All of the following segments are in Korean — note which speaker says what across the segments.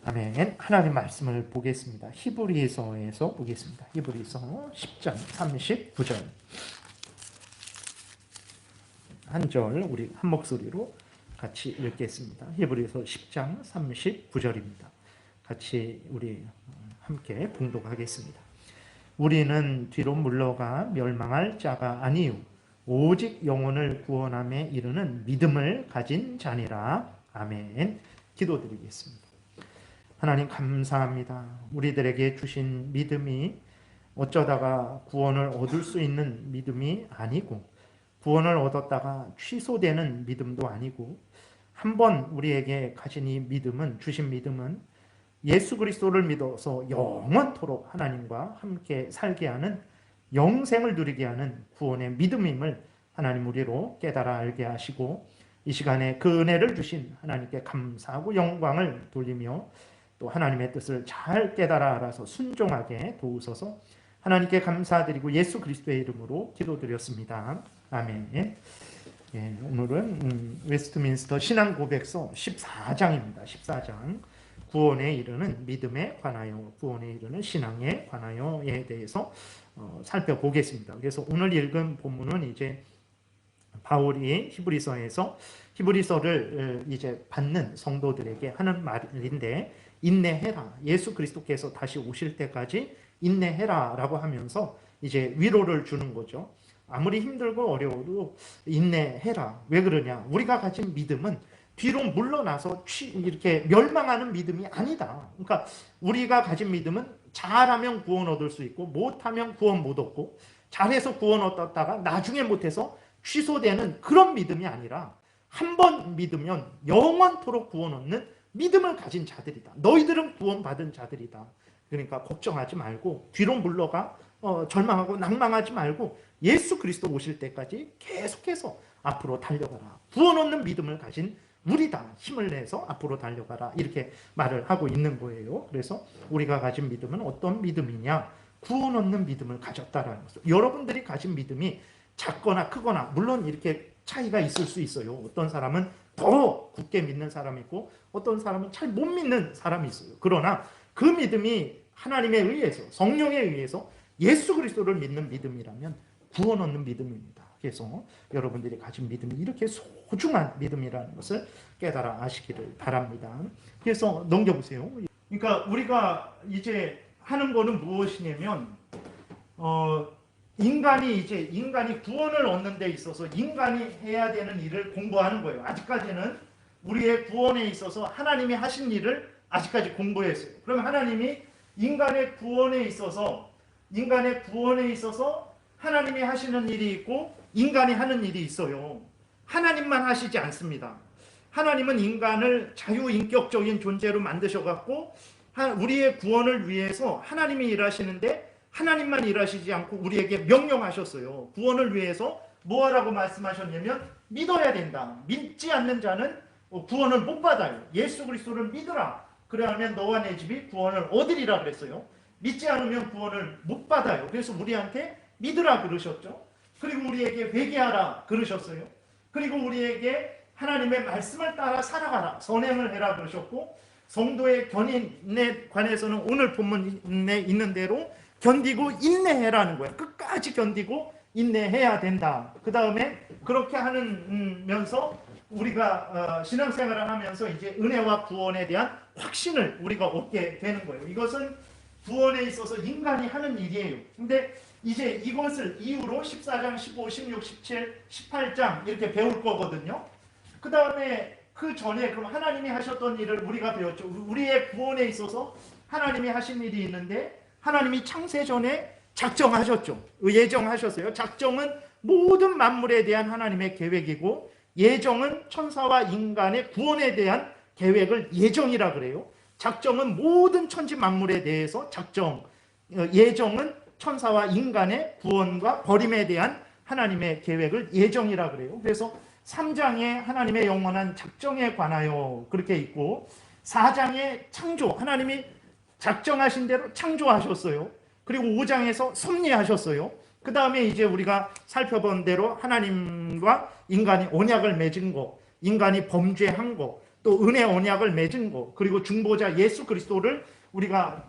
Speaker 1: 아멘. 하나님 말씀을 보겠습니다. 히브리서에서 보겠습니다. 히브리서 10장 39절. 한 절 우리 한 목소리로 같이 읽겠습니다. 히브리서 10장 39절입니다. 같이 우리 함께 봉독하겠습니다. 우리는 뒤로 물러가 멸망할 자가 아니요 오직 영혼을 구원함에 이르는 믿음을 가진 자니라. 아멘. 기도드리겠습니다. 하나님 감사합니다. 우리들에게 주신 믿음이 어쩌다가 구원을 얻을 수 있는 믿음이 아니고 구원을 얻었다가 취소되는 믿음도 아니고 한 번 우리에게 가진 이 믿음은 주신 믿음은 예수 그리스도를 믿어서 영원토록 하나님과 함께 살게 하는 영생을 누리게 하는 구원의 믿음임을 하나님 우리로 깨달아 알게 하시고 이 시간에 그 은혜를 주신 하나님께 감사하고 영광을 돌리며 또 하나님의 뜻을 잘 깨달아 알아서 순종하게 도우소서. 하나님께 감사드리고 예수 그리스도의 이름으로 기도드렸습니다. 아멘. 예, 오늘은 웨스트민스터 신앙고백서 14장입니다. 14장 구원에 이르는 믿음에 관하여 구원에 이르는 신앙에 관하여에 대해서 살펴보겠습니다. 그래서 오늘 읽은 본문은 이제 바울이 히브리서를 이제 받는 성도들에게 하는 말인데 인내해라. 예수 그리스도께서 다시 오실 때까지 인내해라라고 하면서 이제 위로를 주는 거죠. 아무리 힘들고 어려워도 인내해라. 왜 그러냐? 우리가 가진 믿음은 뒤로 물러나서 이렇게 멸망하는 믿음이 아니다. 그러니까 우리가 가진 믿음은 잘하면 구원 얻을 수 있고 못하면 구원 못 얻고 잘해서 구원 얻었다가 나중에 못해서 취소되는 그런 믿음이 아니라 한 번 믿으면 영원토록 구원 얻는 믿음을 가진 자들이다. 너희들은 구원받은 자들이다. 그러니까 걱정하지 말고 뒤로 물러가 절망하고 낭망하지 말고 예수 그리스도 오실 때까지 계속해서 앞으로 달려가라. 구원 얻는 믿음을 가진 우리다. 힘을 내서 앞으로 달려가라. 이렇게 말을 하고 있는 거예요. 그래서 우리가 가진 믿음은 어떤 믿음이냐? 구원 얻는 믿음을 가졌다라는 거죠. 여러분들이 가진 믿음이 작거나 크거나 물론 이렇게 차이가 있을 수 있어요. 어떤 사람은 더 굳게 믿는 사람이 있고 어떤 사람은 잘 못 믿는 사람이 있어요. 그러나 그 믿음이 하나님에 의해서 성령에 의해서 예수 그리스도를 믿는 믿음이라면 구원 얻는 믿음입니다. 그래서 여러분들이 가진 믿음이 이렇게 소중한 믿음이라는 것을 깨달아 아시기를 바랍니다. 그래서 넘겨보세요. 그러니까 우리가 이제 하는 거는 무엇이냐면 인간이 구원을 얻는 데 있어서 인간이 해야 되는 일을 공부하는 거예요. 아직까지는 우리의 구원에 있어서 하나님이 하신 일을 아직까지 공부했어요. 그러면 하나님이 인간의 구원에 있어서 하나님이 하시는 일이 있고 인간이 하는 일이 있어요. 하나님만 하시지 않습니다. 하나님은 인간을 자유인격적인 존재로 만드셔갖고 우리의 구원을 위해서 하나님이 일하시는데 하나님만 일하시지 않고 우리에게 명령하셨어요. 구원을 위해서 뭐하라고 말씀하셨냐면 믿어야 된다. 믿지 않는 자는 구원을 못 받아요. 예수 그리스도를 믿으라. 그래야만 너와 내 집이 구원을 얻으리라 그랬어요. 믿지 않으면 구원을 못 받아요. 그래서 우리한테 믿으라 그러셨죠. 그리고 우리에게 회개하라 그러셨어요. 그리고 우리에게 하나님의 말씀을 따라 살아가라. 선행을 해라 그러셨고 성도의 견인에 관해서는 오늘 본문에 있는 대로 견디고 인내해라는 거예요. 끝까지 견디고 인내해야 된다. 그 다음에 그렇게 하면서 우리가 신앙생활을 하면서 이제 은혜와 구원에 대한 확신을 우리가 얻게 되는 거예요. 이것은 구원에 있어서 인간이 하는 일이에요. 근데 이제 이것을 이후로 14장, 15, 16, 17, 18장 이렇게 배울 거거든요. 그 다음에 그 전에 그럼 하나님이 하셨던 일을 우리가 배웠죠. 우리의 구원에 있어서 하나님이 하신 일이 있는데 하나님이 창세 전에 작정하셨죠. 예정하셨어요. 작정은 모든 만물에 대한 하나님의 계획이고 예정은 천사와 인간의 구원에 대한 계획을 예정이라 그래요. 작정은 모든 천지 만물에 대해서 예정은 천사와 인간의 구원과 버림에 대한 하나님의 계획을 예정이라 그래요. 그래서 3장에 하나님의 영원한 작정에 관하여 그렇게 있고 4장에 창조, 하나님이 작정하신 대로 창조하셨어요. 그리고 5장에서 섭리하셨어요. 그 다음에 이제 우리가 살펴본 대로 하나님과 인간이 언약을 맺은 거, 인간이 범죄한 거, 또 은혜 언약을 맺은 거, 그리고 중보자 예수 그리스도를 우리가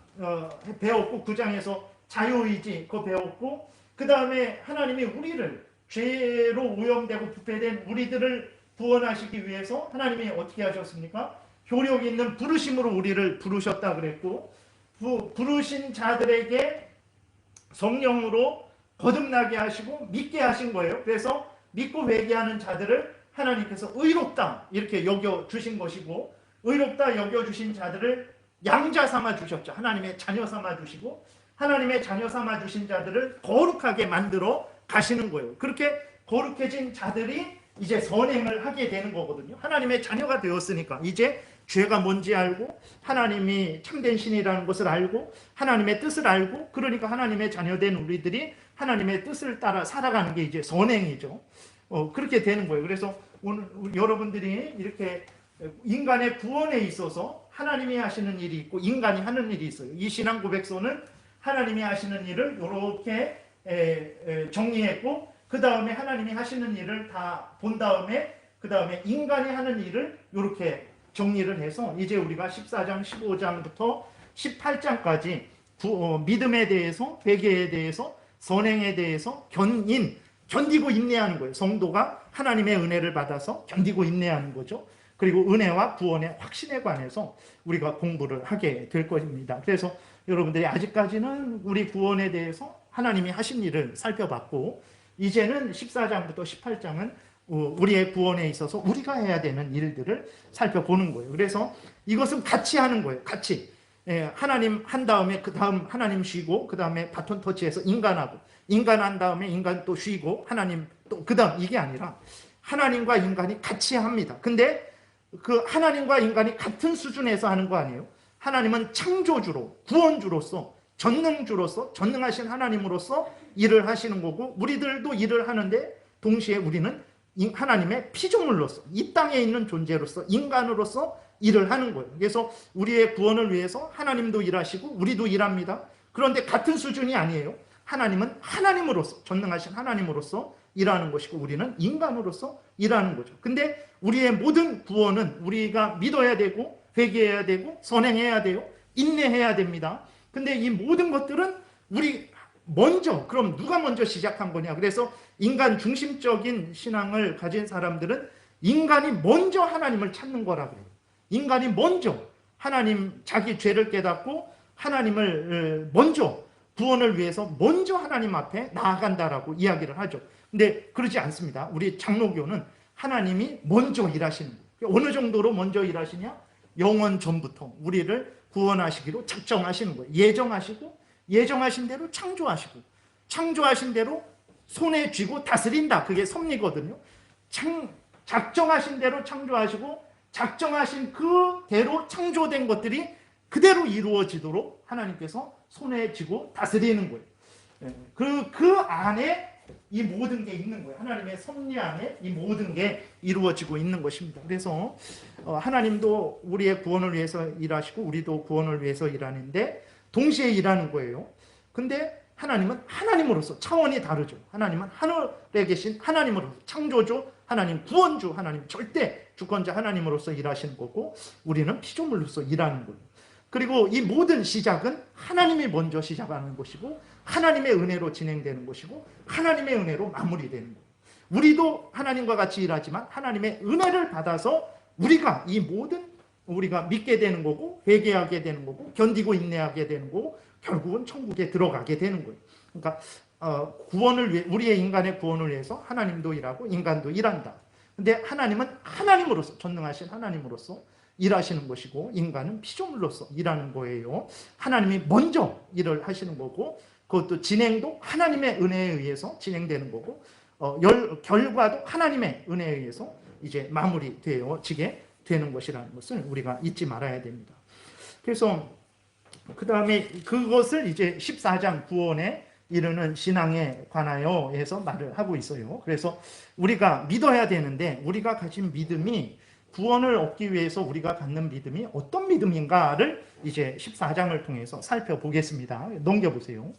Speaker 1: 배웠고 9장에서 자유의지 그거 배웠고, 그 다음에 하나님이 우리를 죄로 오염되고 부패된 우리들을 구원하시기 위해서 하나님이 어떻게 하셨습니까? 효력 있는 부르심으로 우리를 부르셨다 그랬고, 부르신 자들에게 성령으로 거듭나게 하시고 믿게 하신 거예요. 그래서 믿고 회개하는 자들을 하나님께서 의롭다 이렇게 여겨주신 것이고, 의롭다 여겨주신 자들을 양자 삼아 주셨죠. 하나님의 자녀 삼아 주시고, 하나님의 자녀 삼아 주신 자들을 거룩하게 만들어 가시는 거예요. 그렇게 거룩해진 자들이 이제 선행을 하게 되는 거거든요. 하나님의 자녀가 되었으니까 이제 죄가 뭔지 알고, 하나님이 참된 신이라는 것을 알고, 하나님의 뜻을 알고, 그러니까 하나님의 자녀된 우리들이 하나님의 뜻을 따라 살아가는 게 이제 선행이죠. 그렇게 되는 거예요. 그래서 오늘 여러분들이 이렇게 인간의 구원에 있어서 하나님이 하시는 일이 있고 인간이 하는 일이 있어요. 이 신앙 고백서는 하나님이 하시는 일을 이렇게 정리했고, 그 다음에 하나님이 하시는 일을 다 본 다음에 그 다음에 인간이 하는 일을 이렇게 정리를 해서 이제 우리가 14장 15장부터 18장까지 믿음에 대해서, 회개에 대해서, 선행에 대해서, 견디고 인내하는 거예요. 성도가 하나님의 은혜를 받아서 견디고 인내하는 거죠. 그리고 은혜와 구원의 확신에 관해서 우리가 공부를 하게 될 것입니다. 그래서 여러분들이 아직까지는 우리 구원에 대해서 하나님이 하신 일을 살펴봤고, 이제는 14장부터 18장은 우리의 구원에 있어서 우리가 해야 되는 일들을 살펴보는 거예요. 그래서 이것은 같이 하는 거예요. 같이. 하나님 한 다음에 그 다음 하나님 쉬고, 그 다음에 바톤 터치해서 인간하고, 인간 한 다음에 인간 또 쉬고, 하나님 또 그 다음, 이게 아니라 하나님과 인간이 같이 합니다. 근데 그 하나님과 인간이 같은 수준에서 하는 거 아니에요. 하나님은 창조주로, 구원주로서, 전능주로서, 전능하신 하나님으로서 일을 하시는 거고, 우리들도 일을 하는데 동시에 우리는 하나님의 피조물로서, 이 땅에 있는 존재로서, 인간으로서 일을 하는 거예요. 그래서 우리의 구원을 위해서 하나님도 일하시고 우리도 일합니다. 그런데 같은 수준이 아니에요. 하나님은 하나님으로서, 전능하신 하나님으로서 일하는 것이고 우리는 인간으로서 일하는 거죠. 근데 우리의 모든 구원은 우리가 믿어야 되고, 회개해야 되고, 선행해야 돼요. 인내해야 됩니다. 근데 이 모든 것들은 우리 먼저, 그럼 누가 먼저 시작한 거냐? 그래서 인간 중심적인 신앙을 가진 사람들은 인간이 먼저 하나님을 찾는 거라 그래요. 인간이 먼저 하나님, 자기 죄를 깨닫고 하나님을 먼저, 구원을 위해서 먼저 하나님 앞에 나아간다라고 이야기를 하죠. 근데 그러지 않습니다. 우리 장로교는 하나님이 먼저 일하시는 거예요. 어느 정도로 먼저 일하시냐? 영원 전부터 우리를 구원하시기로 작정하시는 거예요. 예정하시고, 예정하신 대로 창조하시고, 창조하신 대로 손에 쥐고 다스린다. 그게 섭리거든요. 작정하신 대로 창조하시고, 작정하신 그대로 창조된 것들이 그대로 이루어지도록 하나님께서 손에 쥐고 다스리는 거예요. 그 안에 이 모든 게 있는 거예요. 하나님의 섭리 안에 이 모든 게 이루어지고 있는 것입니다. 그래서 하나님도 우리의 구원을 위해서 일하시고 우리도 구원을 위해서 일하는데 동시에 일하는 거예요. 근데 하나님은 하나님으로서 차원이 다르죠. 하나님은 하늘에 계신 하나님으로서, 창조주 하나님, 구원주 하나님, 절대 주권자 하나님으로서 일하시는 거고, 우리는 피조물로서 일하는 거예요. 그리고 이 모든 시작은 하나님이 먼저 시작하는 것이고, 하나님의 은혜로 진행되는 것이고, 하나님의 은혜로 마무리되는 거예요. 우리도 하나님과 같이 일하지만 하나님의 은혜를 받아서 우리가 이 모든, 우리가 믿게 되는 거고, 회개하게 되는 거고, 견디고 인내하게 되는 거고, 결국은 천국에 들어가게 되는 거예요. 그러니까 구원을 위해, 우리의 인간의 구원을 위해서 하나님도 일하고 인간도 일한다. 근데 하나님은 하나님으로서, 전능하신 하나님으로서 일하시는 것이고, 인간은 피조물로서 일하는 거예요. 하나님이 먼저 일을 하시는 거고, 그것도 진행도 하나님의 은혜에 의해서 진행되는 거고, 결과도 하나님의 은혜에 의해서 이제 마무리되어지게 되는 것이라는 것을 우리가 잊지 말아야 됩니다. 그래서 그 다음에 그것을 이제 14장 구원에 이르는 신앙에 관하여 해서 말을 하고 있어요. 그래서 우리가 믿어야 되는데, 우리가 가진 믿음이, 구원을 얻기 위해서 우리가 갖는 믿음이 어떤 믿음인가를 이제 14장을 통해서 살펴보겠습니다. 넘겨보세요.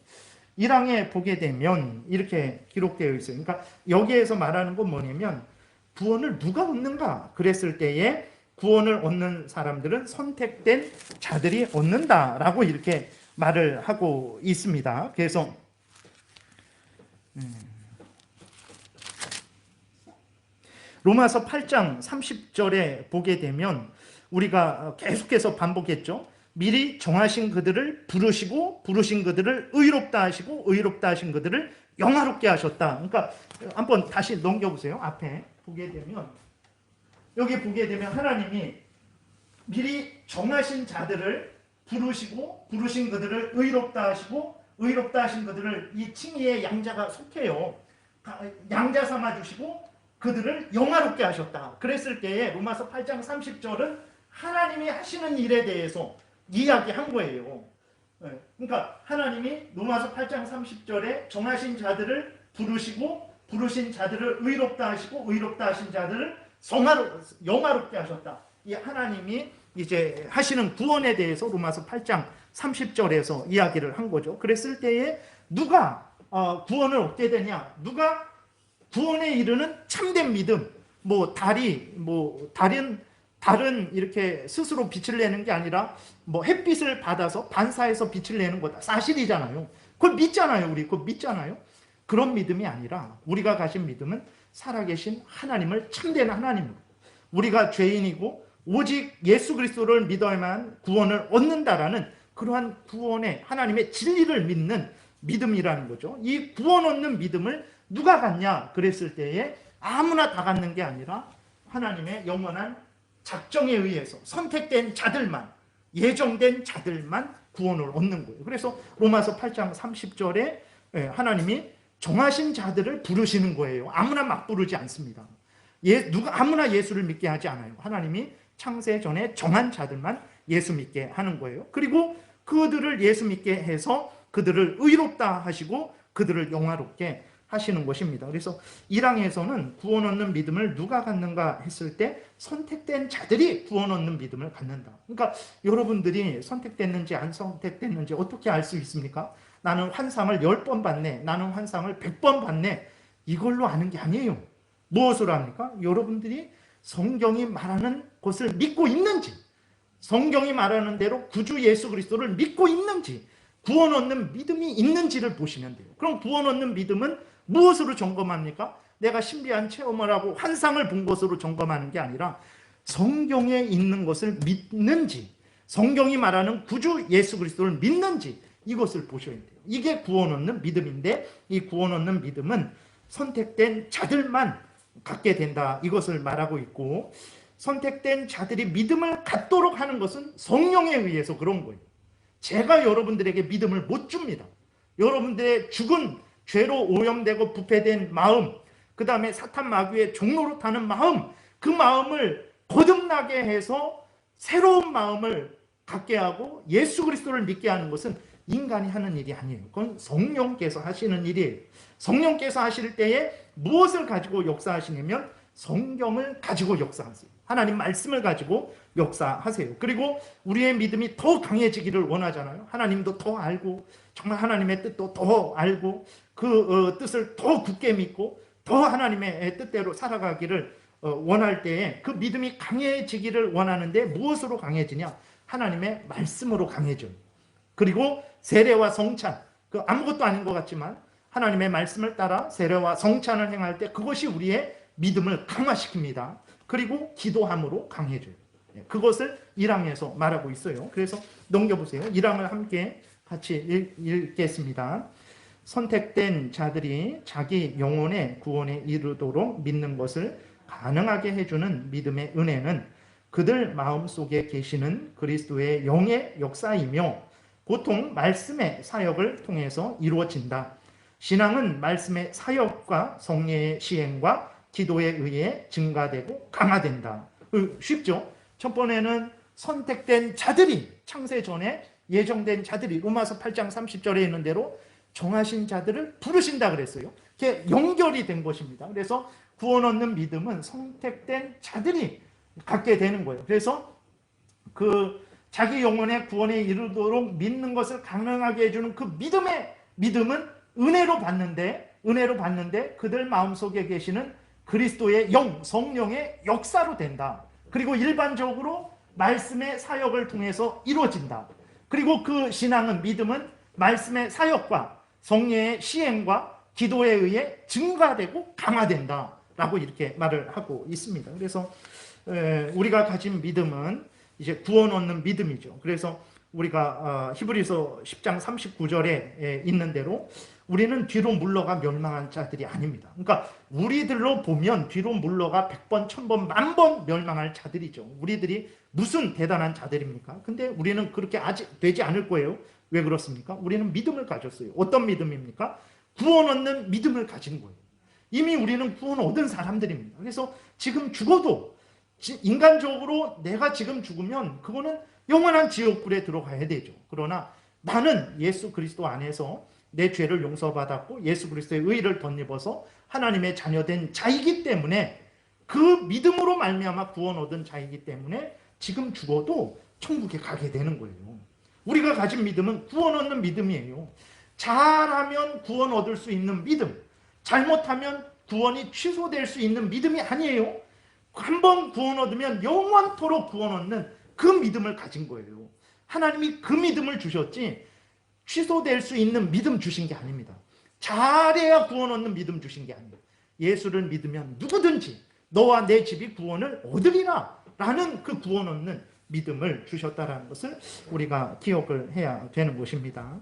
Speaker 1: 1항에 보게 되면 이렇게 기록되어 있어요. 그러니까 여기에서 말하는 건 뭐냐면, 구원을 누가 얻는가 그랬을 때에 구원을 얻는 사람들은 선택된 자들이 얻는다라고 이렇게 말을 하고 있습니다. 그래서 로마서 8장 30절에 보게 되면 우리가 계속해서 반복했죠. 미리 정하신 그들을 부르시고 부르신 그들을 의롭다 하시고 의롭다 하신 그들을 영화롭게 하셨다. 그러니까 한번 다시 넘겨보세요. 앞에 보게 되면 여기 보게 되면 하나님이 미리 정하신 자들을 부르시고 부르신 그들을 의롭다 하시고 의롭다 하신 그들을 이 칭의의 양자가 속해요. 양자 삼아주시고 그들을 영화롭게 하셨다. 그랬을 때에 로마서 8장 30절은 하나님이 하시는 일에 대해서 이야기한 거예요. 그러니까 하나님이 로마서 8장 30절에 정하신 자들을 부르시고 부르신 자들을 의롭다 하시고 의롭다 하신 자들을 영화롭게 하셨다. 이 하나님이 이제 하시는 구원에 대해서 로마서 8장 30절에서 이야기를 한 거죠. 그랬을 때에 누가 구원을 얻게 되냐? 누가 구원에 이르는 참된 믿음, 다른 이렇게 스스로 빛을 내는 게 아니라 햇빛을 받아서 반사해서 빛을 내는 거다. 사실이잖아요. 그걸 믿잖아요. 우리 그걸 믿잖아요. 그런 믿음이 아니라 우리가 가진 믿음은 살아계신 하나님을 참된 하나님으로 우리가 죄인이고 오직 예수 그리스도를 믿어야만 구원을 얻는다라는 그러한 구원의 하나님의 진리를 믿는 믿음이라는 거죠. 이 구원 얻는 믿음을 누가 갖냐 그랬을 때에 아무나 다 갖는 게 아니라 하나님의 영원한 작정에 의해서 선택된 자들만, 예정된 자들만 구원을 얻는 거예요. 그래서 로마서 8장 30절에 하나님이 정하신 자들을 부르시는 거예요. 아무나 막 부르지 않습니다. 아무나 예수를 믿게 하지 않아요. 하나님이 창세 전에 정한 자들만 예수 믿게 하는 거예요. 그리고 그들을 예수 믿게 해서 그들을 의롭다 하시고 그들을 영화롭게 하시는 것입니다. 그래서 1항에서는 구원 얻는 믿음을 누가 갖는가 했을 때 선택된 자들이 구원 얻는 믿음을 갖는다. 그러니까 여러분들이 선택됐는지 안 선택됐는지 어떻게 알 수 있습니까? 나는 환상을 10번 봤네. 나는 환상을 100번 봤네. 이걸로 아는 게 아니에요. 무엇으로 합니까? 여러분들이 성경이 말하는 것을 믿고 있는지, 성경이 말하는 대로 구주 예수 그리스도를 믿고 있는지, 구원 얻는 믿음이 있는지를 보시면 돼요. 그럼 구원 얻는 믿음은 무엇으로 점검합니까? 내가 신비한 체험을 하고 환상을 본 것으로 점검하는 게 아니라 성경에 있는 것을 믿는지, 성경이 말하는 구주 예수 그리스도를 믿는지 이것을 보셔야 돼요. 이게 구원 얻는 믿음인데 이 구원 얻는 믿음은 선택된 자들만 갖게 된다. 이것을 말하고 있고 선택된 자들이 믿음을 갖도록 하는 것은 성령에 의해서 그런 거예요. 제가 여러분들에게 믿음을 못 줍니다. 여러분들의 죽은 죄로 오염되고 부패된 마음, 그 다음에 사탄 마귀의 종로로 타는 마음, 그 마음을 거듭나게 해서 새로운 마음을 갖게 하고 예수 그리스도를 믿게 하는 것은 인간이 하는 일이 아니에요. 그건 성령께서 하시는 일이에요. 성령께서 하실 때에 무엇을 가지고 역사하시냐면 성경을 가지고 역사하세요. 하나님 말씀을 가지고 역사하세요. 그리고 우리의 믿음이 더 강해지기를 원하잖아요. 하나님도 더 알고 정말 하나님의 뜻도 더 알고 그 뜻을 더 굳게 믿고 더 하나님의 뜻대로 살아가기를 원할 때에 그 믿음이 강해지기를 원하는데 무엇으로 강해지냐? 하나님의 말씀으로 강해져요. 그리고 세례와 성찬, 그 아무것도 아닌 것 같지만 하나님의 말씀을 따라 세례와 성찬을 행할 때 그것이 우리의 믿음을 강화시킵니다. 그리고 기도함으로 강해져요. 그것을 1항에서 말하고 있어요. 그래서 넘겨보세요. 1항을 함께 같이 읽겠습니다. 선택된 자들이 자기 영혼의 구원에 이르도록 믿는 것을 가능하게 해주는 믿음의 은혜는 그들 마음속에 계시는 그리스도의 영의 역사이며 보통 말씀의 사역을 통해서 이루어진다. 신앙은 말씀의 사역과 성례의 시행과 기도에 의해 증가되고 강화된다. 쉽죠? 첫 번에는 선택된 자들이 창세 전에 예정된 자들이 로마서 8장 30절에 있는 대로 정하신 자들을 부르신다 그랬어요. 이게 연결이 된 것입니다. 그래서 구원 얻는 믿음은 선택된 자들이 갖게 되는 거예요. 그래서 그 자기 영혼의 구원에 이르도록 믿는 것을 가능하게 해주는 그 믿음은 은혜로 받는데 그들 마음속에 계시는 그리스도의 영, 성령의 역사로 된다. 그리고 일반적으로 말씀의 사역을 통해서 이루어진다. 그리고 그 신앙은, 믿음은 말씀의 사역과 성령의 시행과 기도에 의해 증가되고 강화된다 라고 이렇게 말을 하고 있습니다. 그래서 우리가 가진 믿음은 이제 구원 얻는 믿음이죠. 그래서 우리가 히브리서 10장 39절에 있는 대로 우리는 뒤로 물러가 멸망한 자들이 아닙니다. 그러니까 우리들로 보면 뒤로 물러가 100번, 1000번, 만번 멸망할 자들이죠. 우리들이 무슨 대단한 자들입니까? 근데 우리는 그렇게 아직 되지 않을 거예요. 왜 그렇습니까? 우리는 믿음을 가졌어요. 어떤 믿음입니까? 구원 얻는 믿음을 가진 거예요. 이미 우리는 구원 얻은 사람들입니다. 그래서 지금 죽어도, 인간적으로 내가 지금 죽으면 그거는 영원한 지옥불에 들어가야 되죠. 그러나 나는 예수 그리스도 안에서 내 죄를 용서받았고 예수 그리스도의 의를 덧입어서 하나님의 자녀된 자이기 때문에, 그 믿음으로 말미암아 구원 얻은 자이기 때문에 지금 죽어도 천국에 가게 되는 거예요. 우리가 가진 믿음은 구원 얻는 믿음이에요. 잘하면 구원 얻을 수 있는 믿음, 잘못하면 구원이 취소될 수 있는 믿음이 아니에요. 한번 구원 얻으면 영원토록 구원 얻는 그 믿음을 가진 거예요. 하나님이 그 믿음을 주셨지 취소될 수 있는 믿음 주신 게 아닙니다. 잘해야 구원 얻는 믿음 주신 게 아닙니다. 예수를 믿으면 누구든지 너와 내 집이 구원을 얻으리라 라는 그 구원 얻는 믿음을 주셨다라는 것을 우리가 기억을 해야 되는 것입니다.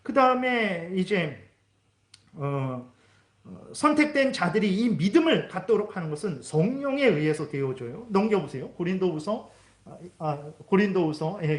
Speaker 1: 그 다음에 이제 선택된 자들이 이 믿음을 갖도록 하는 것은 성령에 의해서 되어져요. 넘겨보세요. 고린도후서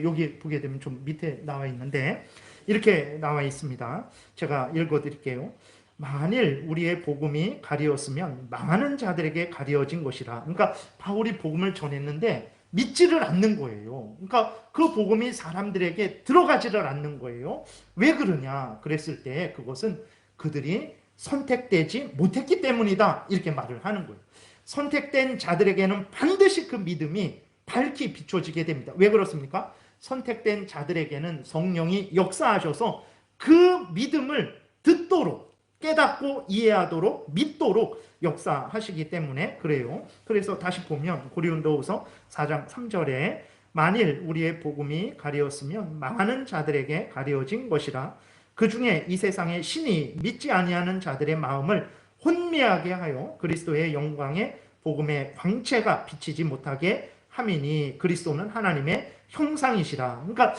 Speaker 1: 여기 보게 되면 좀 밑에 나와 있는데 이렇게 나와 있습니다. 제가 읽어드릴게요. 만일 우리의 복음이 가리었으면 망하는 자들에게 가려진 것이라. 그러니까 바울이 복음을 전했는데 믿지를 않는 거예요. 그러니까 그 복음이 사람들에게 들어가지를 않는 거예요. 왜 그러냐 그랬을 때 그것은 그들이 선택되지 못했기 때문이다 이렇게 말을 하는 거예요. 선택된 자들에게는 반드시 그 믿음이 밝히 비춰지게 됩니다. 왜 그렇습니까? 선택된 자들에게는 성령이 역사하셔서 그 믿음을 듣도록, 깨닫고 이해하도록, 믿도록 역사하시기 때문에 그래요. 그래서 다시 보면 고린도후서 4장 3절에 만일 우리의 복음이 가리었으면 망하는 자들에게 가려진 것이라. 그 중에 이 세상의 신이 믿지 아니하는 자들의 마음을 혼미하게 하여 그리스도의 영광의 복음의 광채가 비치지 못하게 함이니 그리스도는 하나님의 형상이시라. 그러니까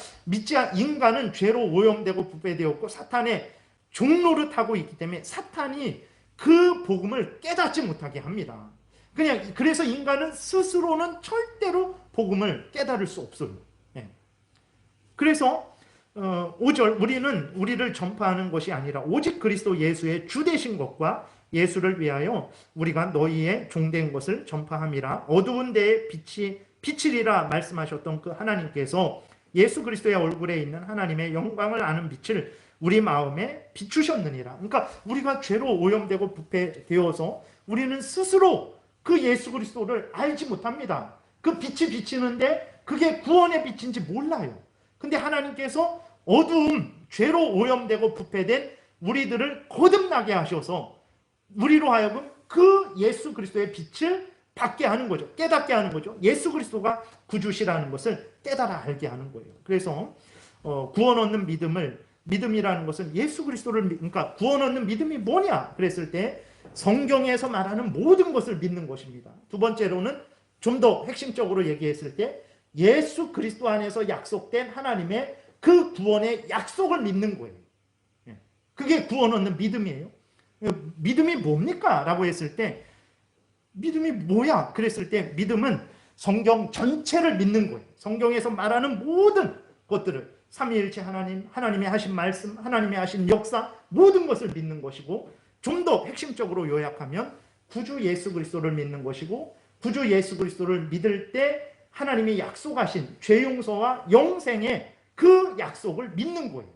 Speaker 1: 인간은 죄로 오염되고 부패되었고 사탄의 종노릇하고 있기 때문에 사탄이 그 복음을 깨닫지 못하게 합니다. 그래서 인간은 스스로는 절대로 복음을 깨달을 수 없어요. 그래서 5절 우리를 전파하는 것이 아니라 오직 그리스도 예수의 주 되신 것과 예수를 위하여 우리가 너희의 종된 것을 전파함이라. 어두운 데에 빛이 비치리라 말씀하셨던 그 하나님께서 예수 그리스도의 얼굴에 있는 하나님의 영광을 아는 빛을 우리 마음에 비추셨느니라. 그러니까 우리가 죄로 오염되고 부패되어서 우리는 스스로 그 예수 그리스도를 알지 못합니다. 그 빛이 비치는데 그게 구원의 빛인지 몰라요. 근데 하나님께서 어두움, 죄로 오염되고 부패된 우리들을 거듭나게 하셔서 우리로 하여금 그 예수 그리스도의 빛을 받게 하는 거죠. 깨닫게 하는 거죠. 예수 그리스도가 구주시라는 것을 깨달아 알게 하는 거예요. 그래서 구원 얻는 믿음이라는 것은 예수 그리스도를, 그러니까 구원 얻는 믿음이 뭐냐 그랬을 때 성경에서 말하는 모든 것을 믿는 것입니다. 두 번째로는 좀 더 핵심적으로 얘기했을 때 예수 그리스도 안에서 약속된 하나님의 그 구원의 약속을 믿는 거예요. 그게 구원 얻는 믿음이에요. 믿음이 뭡니까? 라고 했을 때 믿음이 뭐야? 그랬을 때 믿음은 성경 전체를 믿는 거예요. 성경에서 말하는 모든 것들을, 삼위일체 하나님, 하나님이 하신 말씀, 하나님이 하신 역사, 모든 것을 믿는 것이고, 좀 더 핵심적으로 요약하면 구주 예수 그리스도를 믿는 것이고, 구주 예수 그리스도를 믿을 때 하나님이 약속하신 죄 용서와 영생의 그 약속을 믿는 거예요.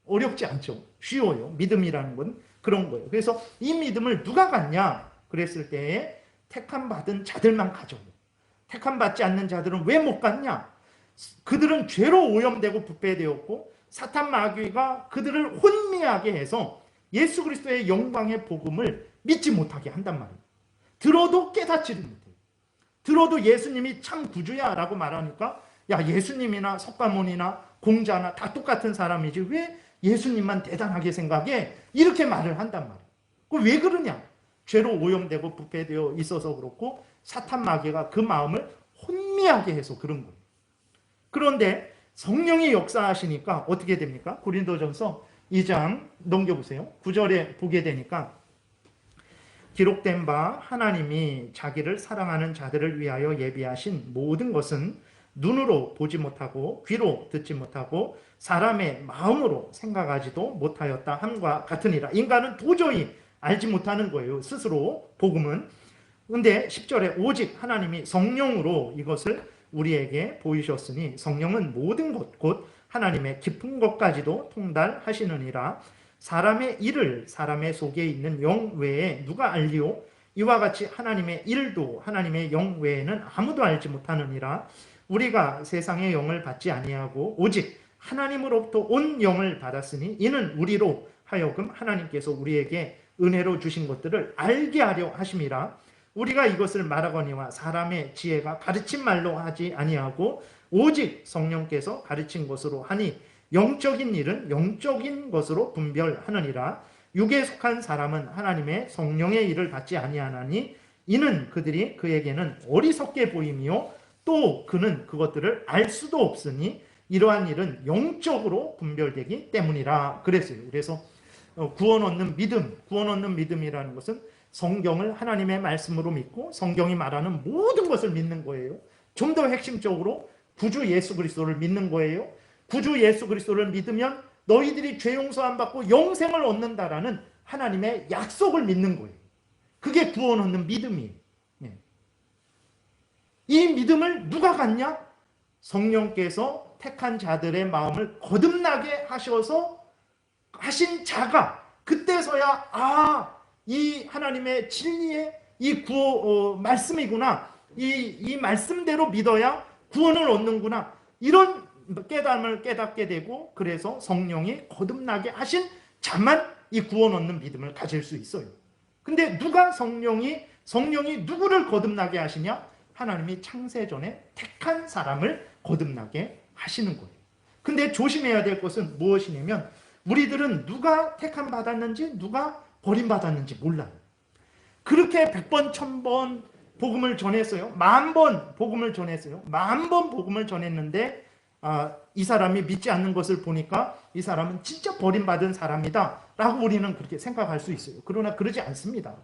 Speaker 1: 어렵지 않죠? 쉬워요. 믿음이라는 건 그런 거예요. 그래서 이 믿음을 누가 갖냐 그랬을 때에 택함 받은 자들만 가져요. 택함 받지 않는 자들은 왜 못 갖냐? 그들은 죄로 오염되고 부패되었고 사탄 마귀가 그들을 혼미하게 해서 예수 그리스도의 영광의 복음을 믿지 못하게 한단 말이에요. 들어도 깨닫지를 못해요. 들어도 예수님이 참 구주야 라고 말하니까 야, 예수님이나 석가모니나 공자나 다 똑같은 사람이지 왜 예수님만 대단하게 생각해? 이렇게 말을 한단 말이에요. 왜 그러냐? 죄로 오염되고 부패되어 있어서 그렇고 사탄 마귀가 그 마음을 혼미하게 해서 그런 거예요. 그런데 성령이 역사하시니까 어떻게 됩니까? 고린도전서 2장 넘겨보세요. 9절에 보게 되니까 기록된 바 하나님이 자기를 사랑하는 자들을 위하여 예비하신 모든 것은 눈으로 보지 못하고 귀로 듣지 못하고 사람의 마음으로 생각하지도 못하였다 함과 같으니라. 인간은 도저히 알지 못하는 거예요. 스스로 복음은. 근데 10절에 오직 하나님이 성령으로 이것을 우리에게 보이셨으니 성령은 모든 것 곧 하나님의 깊은 것까지도 통달하시느니라. 사람의 일을 사람의 속에 있는 영 외에 누가 알리오? 이와 같이 하나님의 일도 하나님의 영 외에는 아무도 알지 못하느니라. 우리가 세상의 영을 받지 아니하고 오직 하나님으로부터 온 영을 받았으니 이는 우리로 하여금 하나님께서 우리에게 은혜로 주신 것들을 알게 하려 하심이라. 우리가 이것을 말하거니와 사람의 지혜가 가르친 말로 하지 아니하고 오직 성령께서 가르친 것으로 하니 영적인 일은 영적인 것으로 분별하느니라. 육에 속한 사람은 하나님의 성령의 일을 받지 아니하나니 이는 그들이 그에게는 어리석게 보임이요 또 그는 그것들을 알 수도 없으니 이러한 일은 영적으로 분별되기 때문이라 그랬어요. 그래서 구원 얻는 믿음이라는 것은 성경을 하나님의 말씀으로 믿고 성경이 말하는 모든 것을 믿는 거예요. 좀 더 핵심적으로 구주 예수 그리스도를 믿는 거예요. 구주 예수 그리스도를 믿으면 너희들이 죄 용서 안 받고 영생을 얻는다라는 하나님의 약속을 믿는 거예요. 그게 구원 얻는 믿음이에요. 이 믿음을 누가 갖냐? 성령께서 택한 자들의 마음을 거듭나게 하셔서 하신 자가 그때서야 이 하나님의 진리의 이 말씀이구나. 이 말씀대로 믿어야 구원을 얻는구나. 이런 깨달음을 깨닫게 되고 그래서 성령이 거듭나게 하신 자만 이 구원 얻는 믿음을 가질 수 있어요. 근데 누가 성령이 누구를 거듭나게 하시냐? 하나님이 창세전에 택한 사람을 거듭나게 하시는 거예요. 근데 조심해야 될 것은 무엇이냐면 우리들은 누가 택함 받았는지 누가 버림받았는지 몰라요. 그렇게 100번, 1000번 복음을 전했어요. 10,000번 복음을 전했어요. 10,000번 복음을 전했는데 이 사람이 믿지 않는 것을 보니까 이 사람은 진짜 버림받은 사람이다 라고 우리는 그렇게 생각할 수 있어요. 그러나 그러지 않습니다.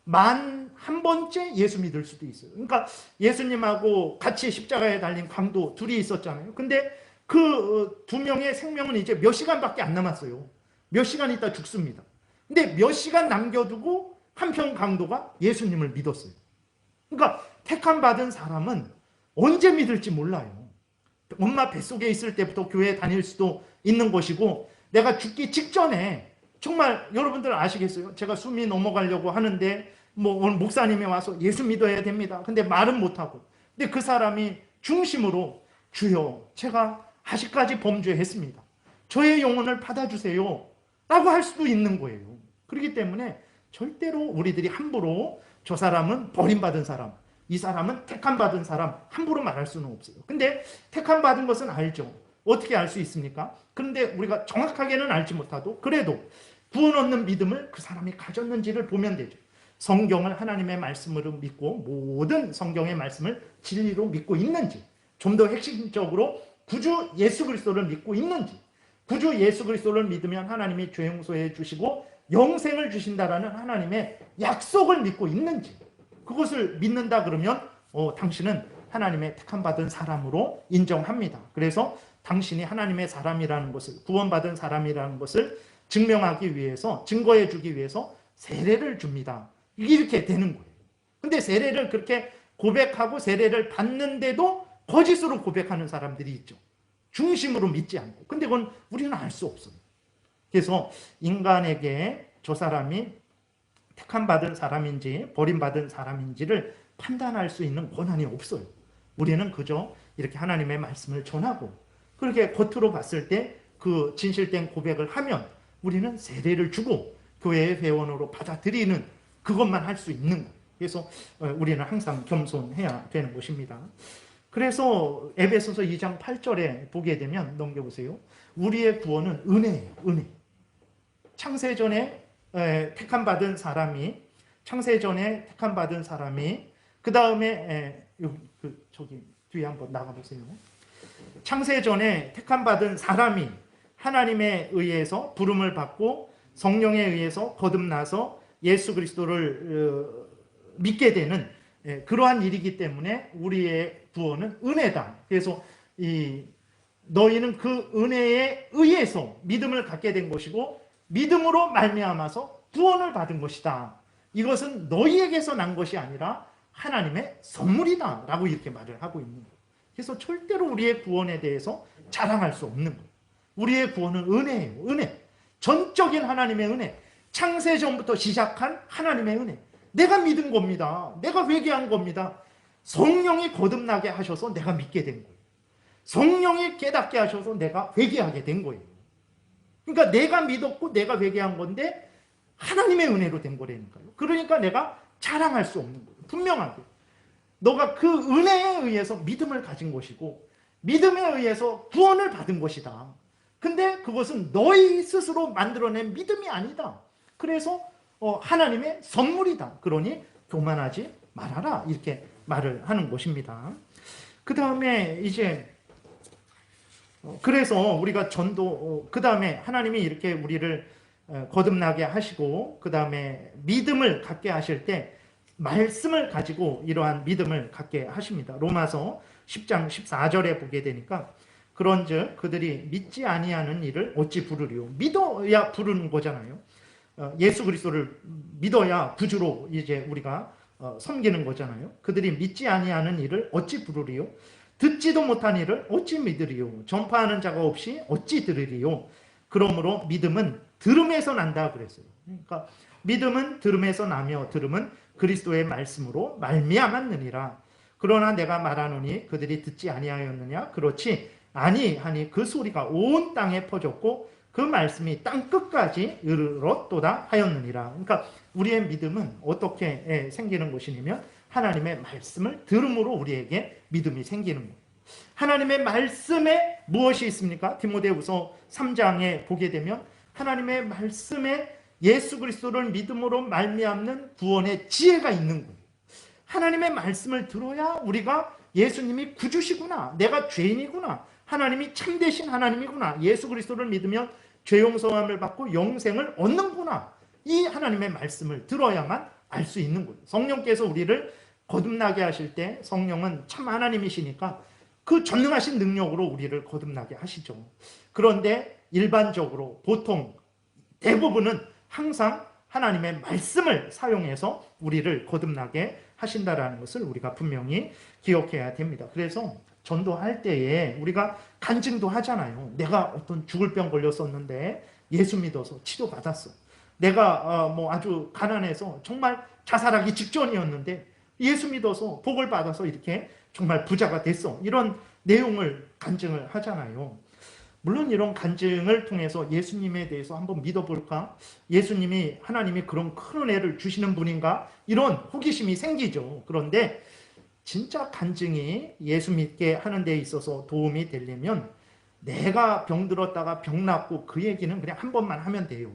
Speaker 1: 11번째 예수 믿을 수도 있어요. 그러니까 예수님하고 같이 십자가에 달린 강도 둘이 있었잖아요. 근데 그 두 명의 생명은 이제 몇 시간밖에 안 남았어요. 몇 시간 있다 죽습니다. 근데 몇 시간 남겨두고 한편 강도가 예수님을 믿었어요. 그러니까 택함 받은 사람은 언제 믿을지 몰라요. 엄마 뱃속에 있을 때부터 교회에 다닐 수도 있는 것이고 내가 죽기 직전에 정말 여러분들 아시겠어요? 제가 숨이 넘어가려고 하는데 오늘 목사님이 와서 예수 믿어야 됩니다. 근데 말은 못하고 근데 그 사람이 중심으로 주여 제가 아직까지 범죄했습니다. 저의 영혼을 받아주세요 라고 할 수도 있는 거예요. 그렇기 때문에 절대로 우리들이 함부로 저 사람은 버림받은 사람, 이 사람은 택함받은 사람 함부로 말할 수는 없어요. 근데 택함받은 것은 알죠. 어떻게 알 수 있습니까? 그런데 우리가 정확하게는 알지 못하도 그래도 구원 얻는 믿음을 그 사람이 가졌는지를 보면 되죠. 성경을 하나님의 말씀으로 믿고 모든 성경의 말씀을 진리로 믿고 있는지, 좀 더 핵심적으로 구주 예수 그리스도를 믿고 있는지, 구주 예수 그리스도를 믿으면 하나님이 죄 용서해 주시고 영생을 주신다라는 하나님의 약속을 믿고 있는지, 그것을 믿는다 그러면 당신은 하나님의 택함받은 사람으로 인정합니다. 그래서 당신이 하나님의 사람이라는 것을, 구원받은 사람이라는 것을 증명하기 위해서, 증거해 주기 위해서 세례를 줍니다. 이렇게 되는 거예요. 근데 세례를 그렇게 고백하고 세례를 받는데도 거짓으로 고백하는 사람들이 있죠. 중심으로 믿지 않고. 근데 그건 우리는 알 수 없어요. 그래서 인간에게 저 사람이 택함받은 사람인지 버림받은 사람인지를 판단할 수 있는 권한이 없어요. 우리는 그저 이렇게 하나님의 말씀을 전하고 그렇게 겉으로 봤을 때 그 진실된 고백을 하면 우리는 세례를 주고 교회의 회원으로 받아들이는 그것만 할 수 있는 거예요. 그래서 우리는 항상 겸손해야 되는 것입니다. 그래서 에베소서 2장 8절에 보게 되면 넘겨보세요. 우리의 구원은 은혜예요. 은혜. 창세전에 택함받은 사람이 그 다음에 저기 뒤에 한번 나가보세요. 창세전에 택함받은 사람이 하나님에 의해서 부름을 받고 성령에 의해서 거듭나서 예수 그리스도를 믿게 되는 그러한 일이기 때문에 우리의 구원은 은혜다. 그래서 너희는 그 은혜에 의해서 믿음을 갖게 된 것이고 믿음으로 말미암아서 구원을 받은 것이다. 이것은 너희에게서 난 것이 아니라 하나님의 선물이다 라고 이렇게 말을 하고 있는 거예요. 그래서 절대로 우리의 구원에 대해서 자랑할 수 없는 거예요. 우리의 구원은 은혜예요. 은혜. 전적인 하나님의 은혜. 창세전부터 시작한 하나님의 은혜. 내가 믿은 겁니다. 내가 회개한 겁니다. 성령이 거듭나게 하셔서 내가 믿게 된 거예요. 성령이 깨닫게 하셔서 내가 회개하게 된 거예요. 그러니까 내가 믿었고 내가 회개한 건데 하나님의 은혜로 된 거라니까요. 그러니까 내가 자랑할 수 없는 거예요. 분명하게. 너가 그 은혜에 의해서 믿음을 가진 것이고 믿음에 의해서 구원을 받은 것이다. 근데 그것은 너희 스스로 만들어낸 믿음이 아니다. 그래서 하나님의 선물이다. 그러니 교만하지 말아라. 이렇게 말을 하는 것입니다. 그 다음에 이제 그래서 우리가 전도 그 다음에 하나님이 이렇게 우리를 거듭나게 하시고 그 다음에 믿음을 갖게 하실 때 말씀을 가지고 이러한 믿음을 갖게 하십니다. 로마서 10장 14절에 보게 되니까 그런즉 그들이 믿지 아니하는 일을 어찌 부르리요. 믿어야 부르는 거잖아요. 예수 그리스도를 믿어야 구주로 이제 우리가 섬기는 거잖아요. 그들이 믿지 아니하는 일을 어찌 부르리요. 듣지도 못한 일을 어찌 믿으리요. 전파하는 자가 없이 어찌 들으리요. 그러므로 믿음은 들음에서 난다 그랬어요. 그러니까 믿음은 들음에서 나며 들음은 그리스도의 말씀으로 말미암았느니라. 그러나 내가 말하노니 그들이 듣지 아니하였느냐. 그렇지 아니하니 그 소리가 온 땅에 퍼졌고 그 말씀이 땅 끝까지 이르렀도다 하였느니라. 그러니까 우리의 믿음은 어떻게 생기는 것이냐면 하나님의 말씀을 들음으로 우리에게 믿음이 생기는 거예요. 하나님의 말씀에 무엇이 있습니까? 디모데후서 3장에 보게 되면 하나님의 말씀에 예수 그리스도를 믿음으로 말미암는 구원의 지혜가 있는 거예요. 하나님의 말씀을 들어야 우리가 예수님이 구주시구나. 내가 죄인이구나. 하나님이 참되신 하나님이구나. 예수 그리스도를 믿으면 죄 용서함을 받고 영생을 얻는구나. 이 하나님의 말씀을 들어야만 알 수 있는 거예요. 성령께서 우리를 거듭나게 하실 때 성령은 참 하나님이시니까 그 전능하신 능력으로 우리를 거듭나게 하시죠. 그런데 일반적으로 보통 대부분은 항상 하나님의 말씀을 사용해서 우리를 거듭나게 하신다라는 것을 우리가 분명히 기억해야 됩니다. 그래서 전도할 때에 우리가 간증도 하잖아요. 내가 어떤 죽을 병 걸렸었는데 예수 믿어서 치료받았어. 내가 아주 가난해서 정말 자살하기 직전이었는데 예수 믿어서 복을 받아서 이렇게 정말 부자가 됐어. 이런 내용을 간증을 하잖아요. 물론 이런 간증을 통해서 예수님에 대해서 한번 믿어볼까? 예수님이 하나님이 그런 큰 은혜를 주시는 분인가? 이런 호기심이 생기죠. 그런데 진짜 간증이 예수 믿게 하는 데 있어서 도움이 되려면 내가 병들었다가 병 낫고 그 얘기는 그냥 한 번만 하면 돼요.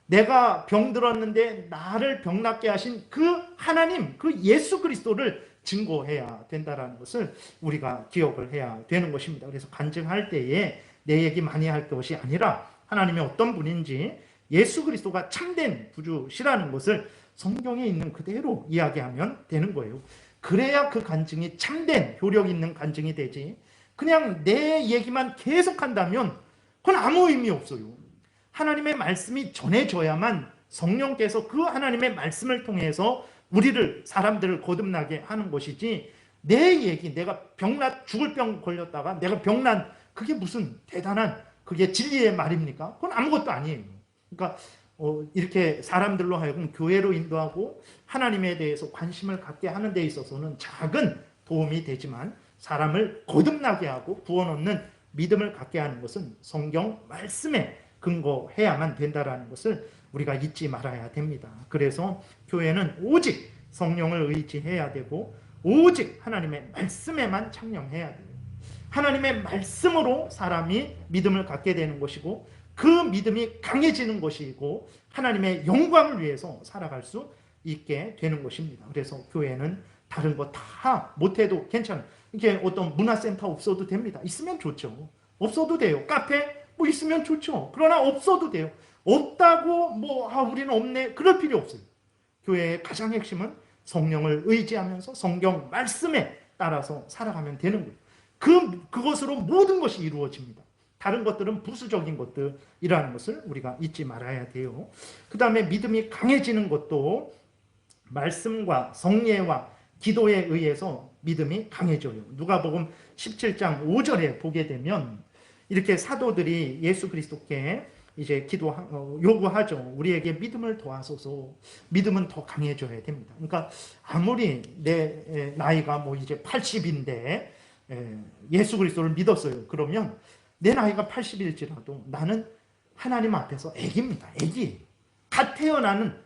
Speaker 1: 내가 병들었는데 나를 병 낫게 하신 그 하나님, 그 예수 그리스도를 증거해야 된다는 것을 우리가 기억을 해야 되는 것입니다. 그래서 간증할 때에 내 얘기 많이 할 것이 아니라 하나님이 어떤 분인지 예수 그리스도가 참된 구주시라는 것을 성경에 있는 그대로 이야기하면 되는 거예요. 그래야 그 간증이 참된 효력 있는 간증이 되지 그냥 내 얘기만 계속한다면 그건 아무 의미 없어요. 하나님의 말씀이 전해져야만 성령께서 그 하나님의 말씀을 통해서 우리를 사람들을 거듭나게 하는 것이지 내 얘기 내가 죽을 병 걸렸다가 내가 병난 그게 무슨 대단한 그게 진리의 말입니까? 그건 아무것도 아니에요. 그러니까 이렇게 사람들로 하여금 교회로 인도하고 하나님에 대해서 관심을 갖게 하는 데 있어서는 작은 도움이 되지만 사람을 거듭나게 하고 구원 얻는 믿음을 갖게 하는 것은 성경 말씀에 근거해야만 된다는 것을 우리가 잊지 말아야 됩니다. 그래서 교회는 오직 성령을 의지해야 되고 오직 하나님의 말씀에만 창념해야 돼요. 하나님의 말씀으로 사람이 믿음을 갖게 되는 것이고 그 믿음이 강해지는 것이고 하나님의 영광을 위해서 살아갈 수 있게 되는 것입니다. 그래서 교회는 다른 거 다 못해도 괜찮아요. 이게 어떤 문화센터 없어도 됩니다. 있으면 좋죠. 없어도 돼요. 카페 뭐 있으면 좋죠. 그러나 없어도 돼요. 없다고 우리는 없네 그럴 필요 없어요. 교회의 가장 핵심은 성령을 의지하면서 성경 말씀에 따라서 살아가면 되는 거예요. 그것으로 모든 것이 이루어집니다. 다른 것들은 부수적인 것들이라는 것을 우리가 잊지 말아야 돼요. 그 다음에 믿음이 강해지는 것도 말씀과 성례와 기도에 의해서 믿음이 강해져요. 누가복음 17장 5절에 보게 되면 이렇게 사도들이 예수 그리스도께 이제 요구하죠. 우리에게 믿음을 도와소서. 믿음은 더 강해져야 됩니다. 그러니까 아무리 내 나이가 이제 80인데 예수 그리스도를 믿었어요. 그러면 내 나이가 80일지라도 나는 하나님 앞에서 애기입니다. 애기. 갓 태어난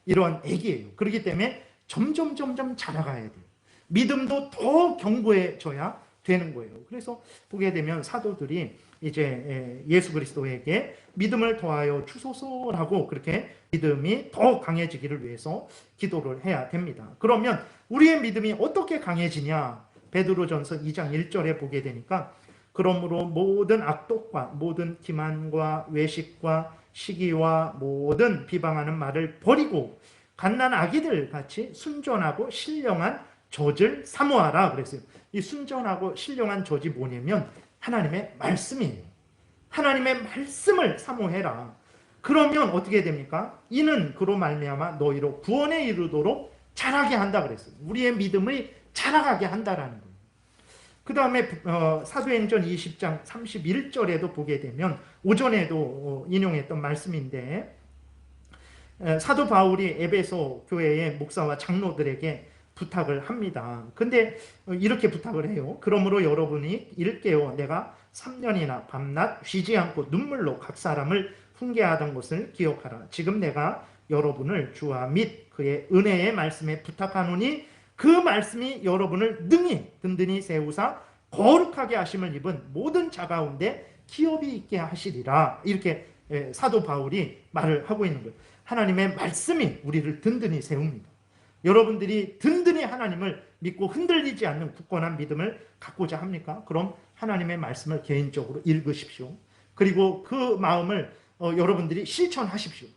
Speaker 1: 이러한 애기예요. 그렇기 때문에 점점 자라가야 돼요. 믿음도 더 견고해져야 되는 거예요. 그래서 보게 되면 사도들이 이제 예수 그리스도에게 믿음을 더하여 주소서라고 그렇게 믿음이 더 강해지기를 위해서 기도를 해야 됩니다. 그러면 우리의 믿음이 어떻게 강해지냐? 베드로전서 2장 1절에 보게 되니까 그러므로 모든 악독과 모든 기만과 외식과 시기와 모든 비방하는 말을 버리고 갓난 아기들 같이 순전하고 신령한 젖을 사모하라 그랬어요. 이 순전하고 신령한 젖이 뭐냐면 하나님의 말씀이에요. 하나님의 말씀을 사모해라. 그러면 어떻게 됩니까? 이는 그로 말미암아 너희로 구원에 이르도록 자라게 한다 그랬어요. 우리의 믿음을 자라가게 한다라는 거예요. 그 다음에 사도행전 20장 31절에도 보게 되면 오전에도 인용했던 말씀인데 사도 바울이 에베소 교회의 목사와 장로들에게 부탁을 합니다. 근데 이렇게 부탁을 해요. 그러므로 여러분이 일깨워 내가 3년이나 밤낮 쉬지 않고 눈물로 각 사람을 훈계하던 것을 기억하라. 지금 내가 여러분을 주와 및 그의 은혜의 말씀에 부탁하노니 그 말씀이 여러분을 능히 든든히 세우사 거룩하게 하심을 입은 모든 자 가운데 기업이 있게 하시리라. 이렇게 사도 바울이 말을 하고 있는 거예요. 하나님의 말씀이 우리를 든든히 세웁니다. 여러분들이 든든히 하나님을 믿고 흔들리지 않는 굳건한 믿음을 갖고자 합니까? 그럼 하나님의 말씀을 개인적으로 읽으십시오. 그리고 그 마음을 여러분들이 실천하십시오.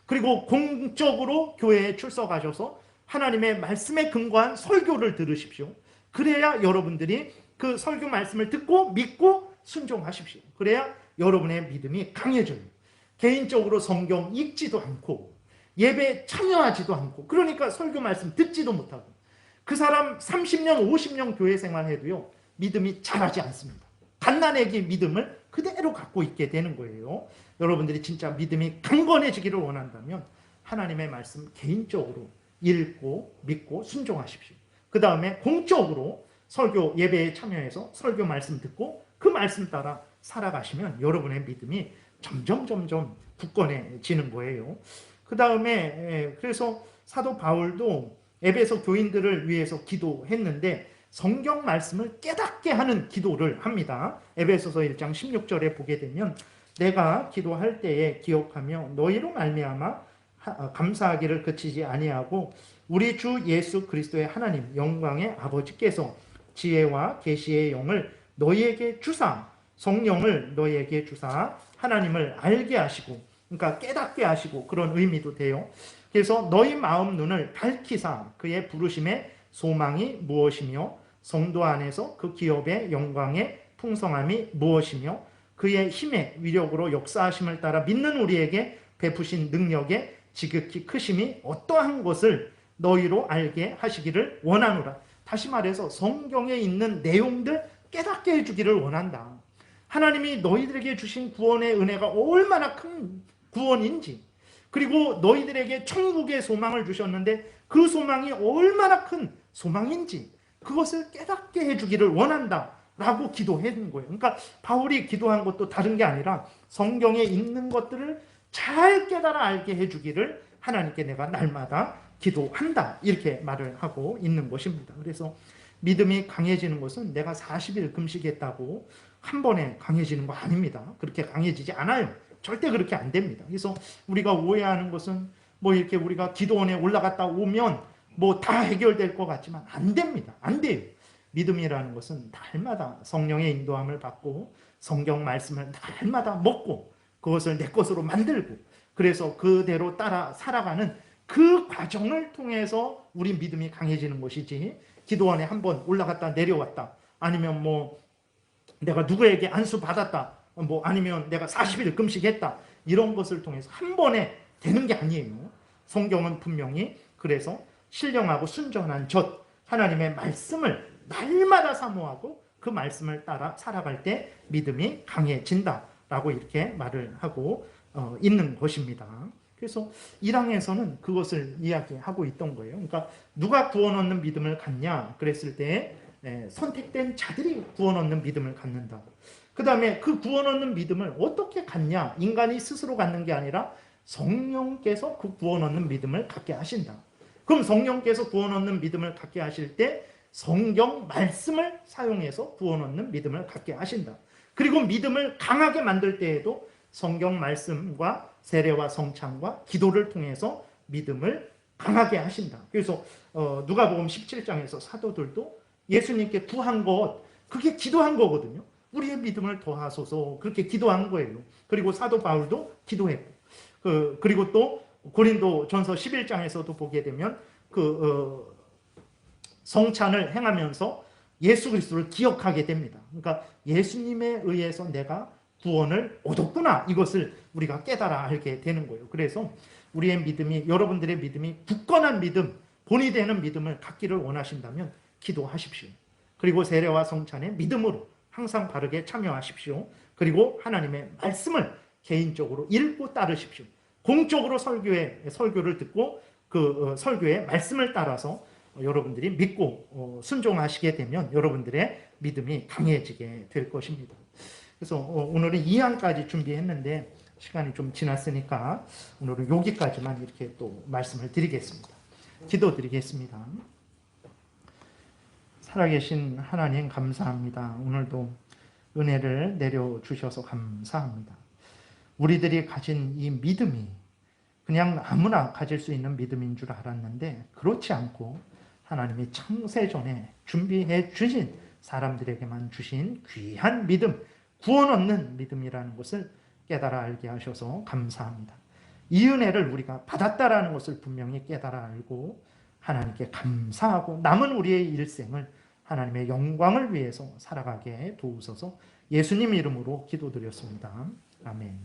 Speaker 1: 그리고 공적으로 교회에 출석하셔서 하나님의 말씀에 근거한 설교를 들으십시오. 그래야 여러분들이 그 설교 말씀을 듣고 믿고 순종하십시오. 그래야 여러분의 믿음이 강해져요. 개인적으로 성경 읽지도 않고 예배에 참여하지도 않고 그러니까 설교 말씀 듣지도 못하고 그 사람 30년 50년 교회 생활해도요 믿음이 자라지 않습니다. 갓난애기 믿음을 그대로 갖고 있게 되는 거예요. 여러분들이 진짜 믿음이 강건해지기를 원한다면 하나님의 말씀 개인적으로 읽고 믿고 순종하십시오. 그 다음에 공적으로 설교 예배에 참여해서 설교 말씀 듣고 그 말씀 따라 살아가시면 여러분의 믿음이 점점 굳건해지는 거예요. 그 다음에 그래서 사도 바울도 에베소 교인들을 위해서 기도했는데 성경 말씀을 깨닫게 하는 기도를 합니다. 에베소서 1장 16절에 보게 되면 내가 기도할 때에 기억하며 너희로 말미암아 감사하기를 그치지 아니하고 우리 주 예수 그리스도의 하나님 영광의 아버지께서 지혜와 계시의 영을 너희에게 주사 성령을 너희에게 주사 하나님을 알게 하시고 그러니까 깨닫게 하시고 그런 의미도 돼요. 그래서 너희 마음 눈을 밝히사 그의 부르심의 소망이 무엇이며 성도 안에서 그 기업의 영광의 풍성함이 무엇이며 그의 힘의 위력으로 역사하심을 따라 믿는 우리에게 베푸신 능력의 지극히 크심이 어떠한 것을 너희로 알게 하시기를 원하노라. 다시 말해서 성경에 있는 내용들 깨닫게 해주기를 원한다. 하나님이 너희들에게 주신 구원의 은혜가 얼마나 큰 구원인지 그리고 너희들에게 천국의 소망을 주셨는데 그 소망이 얼마나 큰 소망인지 그것을 깨닫게 해주기를 원한다 라고 기도한 거예요. 그러니까 바울이 기도한 것도 다른 게 아니라 성경에 있는 것들을 잘 깨달아 알게 해주기를 하나님께 내가 날마다 기도한다. 이렇게 말을 하고 있는 것입니다. 그래서 믿음이 강해지는 것은 내가 40일 금식했다고 한 번에 강해지는 거 아닙니다. 그렇게 강해지지 않아요. 절대 그렇게 안 됩니다. 그래서 우리가 오해하는 것은 뭐 이렇게 우리가 기도원에 올라갔다 오면 뭐 다 해결될 것 같지만 안 됩니다. 안 돼요. 믿음이라는 것은 날마다 성령의 인도함을 받고 성경 말씀을 날마다 먹고 그것을 내 것으로 만들고 그래서 그대로 따라 살아가는 그 과정을 통해서 우리 믿음이 강해지는 것이지 기도원에 한번 올라갔다 내려왔다 아니면 뭐 내가 누구에게 안수 받았다 뭐 아니면 내가 40일 금식했다 이런 것을 통해서 한 번에 되는 게 아니에요. 성경은 분명히 그래서 신령하고 순전한 젖 하나님의 말씀을 날마다 사모하고 그 말씀을 따라 살아갈 때 믿음이 강해진다라고 이렇게 말을 하고 있는 것입니다. 그래서 1항에서는 그것을 이야기하고 있던 거예요. 그러니까 누가 구원 얻는 믿음을 갖냐 그랬을 때 선택된 자들이 구원 얻는 믿음을 갖는다. 그 다음에 그 구원 얻는 믿음을 어떻게 갖냐 인간이 스스로 갖는 게 아니라 성령께서 그 구원 얻는 믿음을 갖게 하신다. 그럼 성령께서 구원 얻는 믿음을 갖게 하실 때 성경 말씀을 사용해서 구원 얻는 믿음을 갖게 하신다. 그리고 믿음을 강하게 만들 때에도 성경 말씀과 세례와 성찬과 기도를 통해서 믿음을 강하게 하신다. 그래서 누가복음 17장에서 사도들도 예수님께 구한 것 그게 기도한 거거든요. 우리의 믿음을 더하소서 그렇게 기도한 거예요. 그리고 사도 바울도 기도했고 그리고 또 고린도전서 11장에서도 보게 되면 성찬을 행하면서 예수 그리스도를 기억하게 됩니다. 그러니까 예수님에 의해서 내가 구원을 얻었구나 이것을 우리가 깨달아 알게 되는 거예요. 그래서 우리의 믿음이 여러분들의 믿음이 굳건한 믿음 본이 되는 믿음을 갖기를 원하신다면 기도하십시오. 그리고 세례와 성찬의 믿음으로 항상 바르게 참여하십시오. 그리고 하나님의 말씀을 개인적으로 읽고 따르십시오. 공적으로 설교를 듣고 그 설교의 말씀을 따라서 여러분들이 믿고 순종하시게 되면 여러분들의 믿음이 강해지게 될 것입니다. 그래서 오늘은 2항까지 준비했는데 시간이 좀 지났으니까 오늘은 여기까지만 이렇게 또 말씀을 드리겠습니다. 기도드리겠습니다. 살아계신 하나님 감사합니다. 오늘도 은혜를 내려주셔서 감사합니다. 우리들이 가진 이 믿음이 그냥 아무나 가질 수 있는 믿음인 줄 알았는데 그렇지 않고 하나님이 창세전에 준비해 주신 사람들에게만 주신 귀한 믿음, 구원 얻는 믿음이라는 것을 깨달아 알게 하셔서 감사합니다. 이 은혜를 우리가 받았다라는 것을 분명히 깨달아 알고 하나님께 감사하고 남은 우리의 일생을 하나님의 영광을 위해서 살아가게 도우소서. 예수님 이름으로 기도드렸습니다. 아멘.